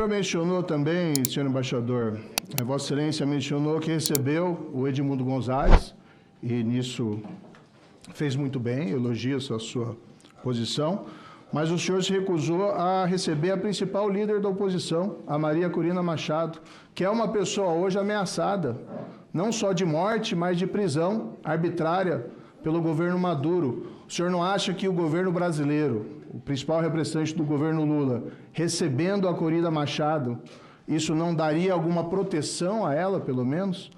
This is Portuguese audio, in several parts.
senhor mencionou também, senhor embaixador, Vossa Excelência mencionou que recebeu o Edmundo Gonzalez, e nisso fez muito bem, elogio a sua posição, mas o senhor se recusou a receber a principal líder da oposição, a Maria Corina Machado, que é uma pessoa hoje ameaçada, não só de morte, mas de prisão arbitrária pelo governo Maduro. O senhor não acha que o governo brasileiro, o principal representante do governo Lula, recebendo a Corina Machado, isso não daria alguma proteção a ela, pelo menos?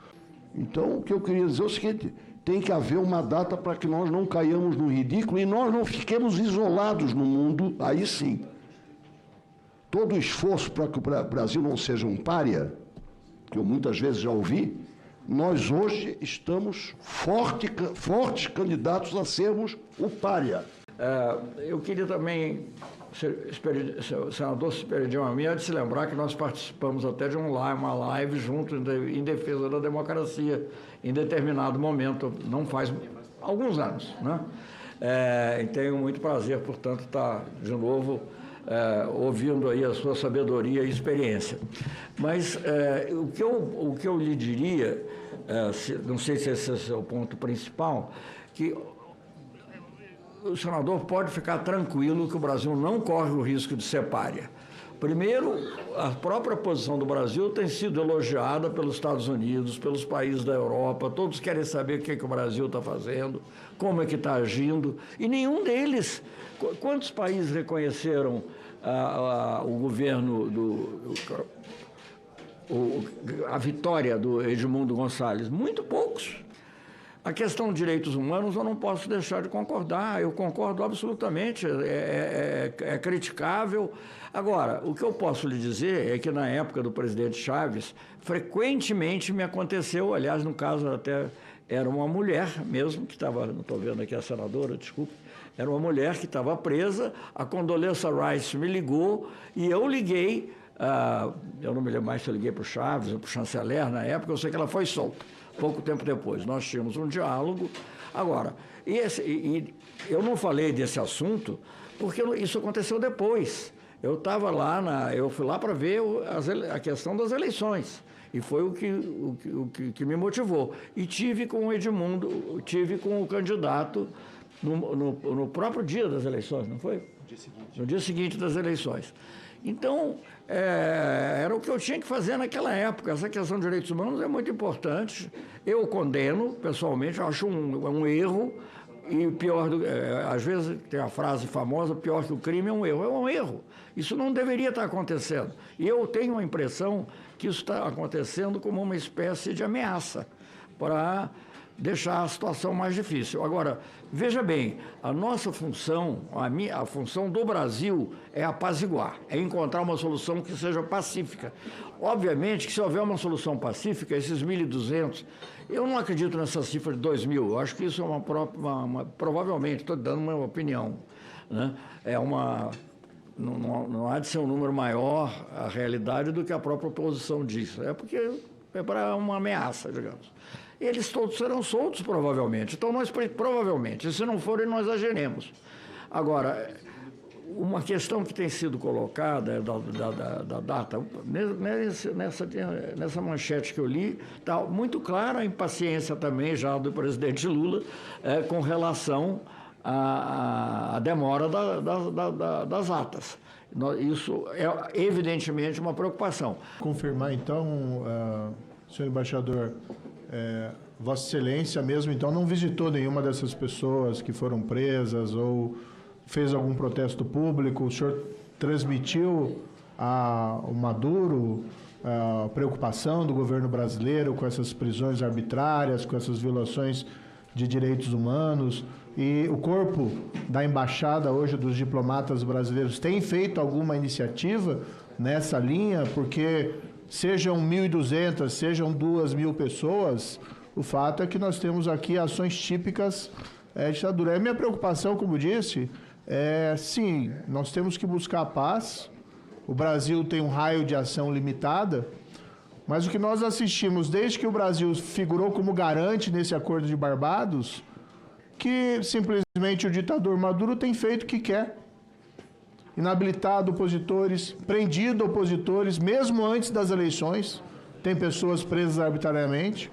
Então, o que eu queria dizer é o seguinte: tem que haver uma data para que nós não caiamos no ridículo e nós não fiquemos isolados no mundo, aí sim. Todo o esforço para que o Brasil não seja um pária, que eu muitas vezes já ouvi, nós hoje estamos fortes candidatos a sermos o pária. Eu queria também, senador Superior Amia, de se lembrar que nós participamos até de uma live junto em defesa da democracia, em determinado momento, não faz alguns anos, né? E tenho muito prazer, portanto, estar de novo ouvindo aí a sua sabedoria e experiência. Mas o que eu lhe diria, não sei se esse é o ponto principal, que o senador pode ficar tranquilo que o Brasil não corre o risco de ser pária. Primeiro, a própria posição do Brasil tem sido elogiada pelos Estados Unidos, pelos países da Europa, todos querem saber o que o Brasil está fazendo, como é que está agindo, e nenhum deles... Quantos países reconheceram o governo a vitória do Edmundo Gonzalez? Muito poucos. A questão de direitos humanos eu não posso deixar de concordar, eu concordo absolutamente, é criticável. Agora, o que eu posso lhe dizer é que na época do presidente Chaves, frequentemente me aconteceu, aliás, no caso até era uma mulher mesmo, que estava, não estou vendo aqui a senadora, desculpe, era uma mulher que estava presa, a Condoleezza Rice me ligou e eu liguei, eu não me lembro mais se eu liguei para o Chaves ou para o chanceler na época, eu sei que ela foi solta. Pouco tempo depois, nós tínhamos um diálogo. Agora, eu não falei desse assunto porque isso aconteceu depois. Eu estava lá, eu fui lá para ver a questão das eleições. E foi o que me motivou. E tive com o Edmundo, tive com o candidato no próprio dia das eleições, não foi? No dia seguinte das eleições. Então, era o que eu tinha que fazer naquela época. Essa questão de direitos humanos é muito importante. Eu condeno, pessoalmente, acho um erro. E pior, às vezes tem a frase famosa, pior que o crime é um erro. É um erro. Isso não deveria estar acontecendo. E eu tenho a impressão que isso está acontecendo como uma espécie de ameaça para deixar a situação mais difícil. Agora, veja bem, a nossa função, a função do Brasil é apaziguar, é encontrar uma solução que seja pacífica. Obviamente que se houver uma solução pacífica, esses 1.200, eu não acredito nessa cifra de 2.000, eu acho que isso é provavelmente, estou dando uma opinião, né? Não há de ser um número maior a realidade do que a própria oposição diz, porque é para uma ameaça, digamos. Eles todos serão soltos, provavelmente. Então, provavelmente, se não forem, nós agiremos. Agora, uma questão que tem sido colocada da data, nessa manchete que eu li, está muito clara a impaciência também já do presidente Lula com relação à demora das atas. Isso é, evidentemente, uma preocupação. Confirmar, então, senhor embaixador, Vossa Excelência mesmo, então, não visitou nenhuma dessas pessoas que foram presas ou fez algum protesto público? O senhor transmitiu ao Maduro a preocupação do governo brasileiro com essas prisões arbitrárias, com essas violações de direitos humanos? E o corpo da embaixada hoje dos diplomatas brasileiros tem feito alguma iniciativa nessa linha? Porque sejam 1.200, sejam 2.000 pessoas, o fato é que nós temos aqui ações típicas de ditadura. A minha preocupação, como disse, sim, nós temos que buscar a paz. O Brasil tem um raio de ação limitada, mas o que nós assistimos desde que o Brasil figurou como garante nesse acordo de Barbados, que simplesmente o ditador Maduro tem feito o que quer. inabilitado opositores, prendido opositores, mesmo antes das eleições. Tem pessoas presas arbitrariamente.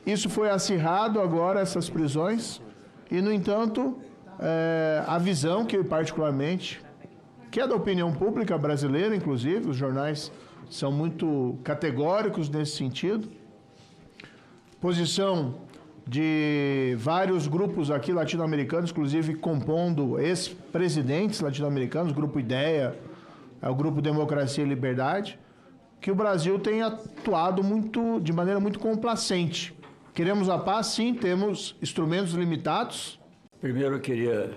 Isso foi acirrado agora, essas prisões. E, no entanto, a visão que, particularmente, que é da opinião pública brasileira, inclusive, os jornais são muito categóricos nesse sentido. Posição de vários grupos aqui latino-americanos, inclusive compondo ex-presidentes latino-americanos, Grupo Ideia, o Grupo Democracia e Liberdade, que o Brasil tem atuado de maneira muito complacente. Queremos a paz, sim, temos instrumentos limitados. Primeiro eu queria,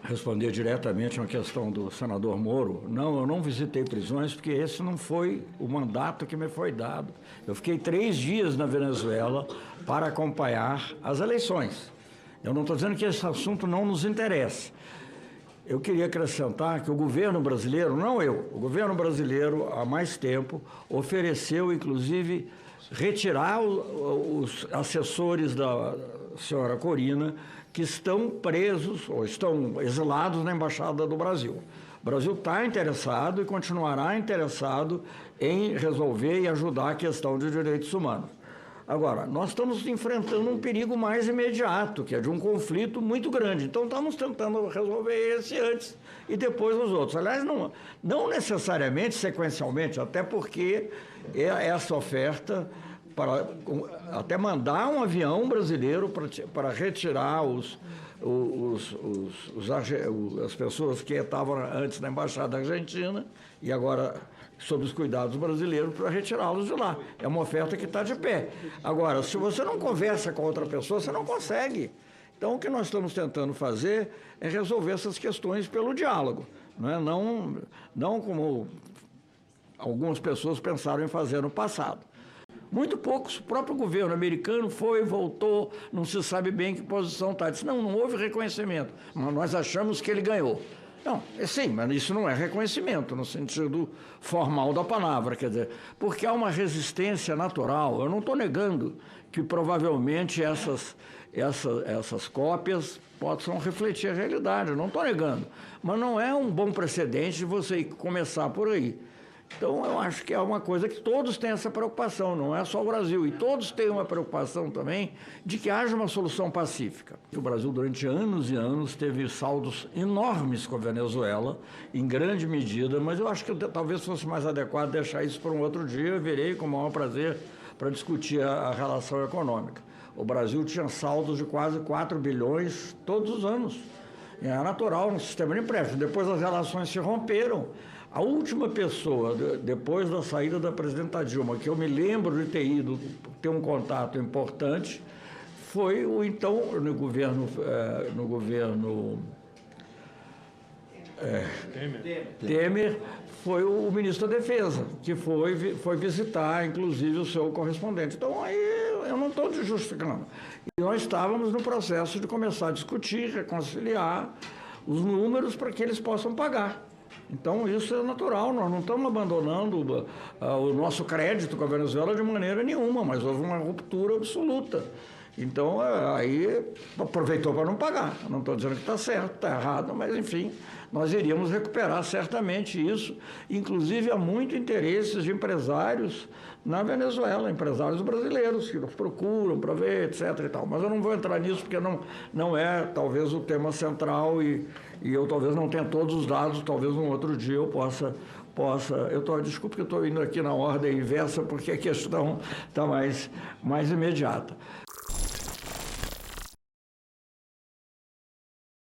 responder diretamente uma questão do senador Moro. Não, eu não visitei prisões porque esse não foi o mandato que me foi dado. Eu fiquei 3 dias na Venezuela para acompanhar as eleições. Eu não estou dizendo que esse assunto não nos interessa. Eu queria acrescentar que o governo brasileiro, não eu, o governo brasileiro, há mais tempo, ofereceu, inclusive, retirar os assessores da senhora Corina, que estão presos ou estão exilados na Embaixada do Brasil. O Brasil está interessado e continuará interessado em resolver e ajudar a questão de direitos humanos. Agora, nós estamos enfrentando um perigo mais imediato, que é de um conflito muito grande. Então, estamos tentando resolver esse antes e depois os outros. Aliás, não necessariamente sequencialmente, até porque essa oferta, para até mandar um avião brasileiro para retirar as pessoas que estavam antes na Embaixada Argentina e agora sob os cuidados brasileiros para retirá-los de lá. É uma oferta que está de pé. Agora, se você não conversa com outra pessoa, você não consegue. Então, o que nós estamos tentando fazer é resolver essas questões pelo diálogo, né? Não como algumas pessoas pensaram em fazer no passado. Muito poucos, o próprio governo americano foi, voltou, não se sabe bem em que posição está. Disse, não houve reconhecimento, mas nós achamos que ele ganhou. Não, sim, mas isso não é reconhecimento no sentido formal da palavra, quer dizer, porque há uma resistência natural. Eu não estou negando que provavelmente essas cópias possam refletir a realidade, eu não estou negando, mas não é um bom precedente de você começar por aí. Então, eu acho que é uma coisa que todos têm essa preocupação, não é só o Brasil. E todos têm uma preocupação também de que haja uma solução pacífica. O Brasil, durante anos e anos, teve saldos enormes com a Venezuela, em grande medida, mas eu acho que talvez fosse mais adequado deixar isso para um outro dia. Eu verei com o maior prazer para discutir a relação econômica. O Brasil tinha saldos de quase 4 bilhões todos os anos. É natural no sistema de empréstimo. Depois as relações se romperam. A última pessoa, depois da saída da presidenta Dilma, que eu me lembro de ter ido ter um contato importante, foi o então, no governo Temer, foi o ministro da Defesa, que foi visitar, inclusive, o seu correspondente. Então, aí eu não estou justificando. E nós estávamos no processo de começar a discutir, reconciliar os números para que eles possam pagar. Então, isso é natural, nós não estamos abandonando o nosso crédito com a Venezuela de maneira nenhuma, mas houve uma ruptura absoluta. Então, aí aproveitou para não pagar. Não estou dizendo que está certo, está errado, mas, enfim, nós iríamos recuperar certamente isso. Inclusive, há muito interesses de empresários na Venezuela, empresários brasileiros que nos procuram para ver, etc. e tal. Mas eu não vou entrar nisso porque não é, talvez, o tema central e eu talvez não tenha todos os dados, talvez um outro dia eu possa desculpe que eu estou indo aqui na ordem inversa porque a questão está mais imediata.